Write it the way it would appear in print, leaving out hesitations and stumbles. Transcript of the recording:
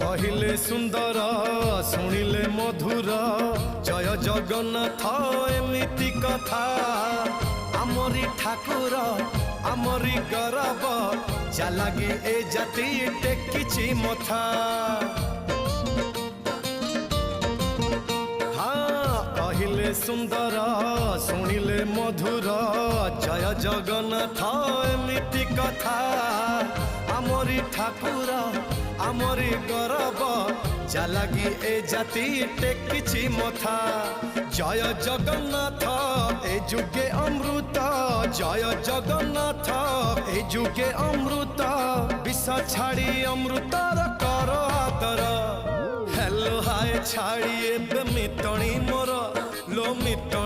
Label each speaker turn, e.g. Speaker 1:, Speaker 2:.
Speaker 1: कहिले सुंदर शुणिले मधुर जय जगन्नाथ एमिति कथा आमरी ठाकुर आमरी गौरव जालागी ए जाति टेकिछि मथा। हाँ कहिले सुंदर शुणिले मधुर जय जगन्नाथ एमिति कथा आमरी ठाकुर आमरी गौरव जालागी ए जाति टेकिछि मथा। जय जगन्नाथ ए जुगे अमृत जय जगन्नाथ ए जुगे अमृत विष छाड़ी अमृतर कर आदर हेलो हाय छाड़ी एबे मितणी मोर लो मितणी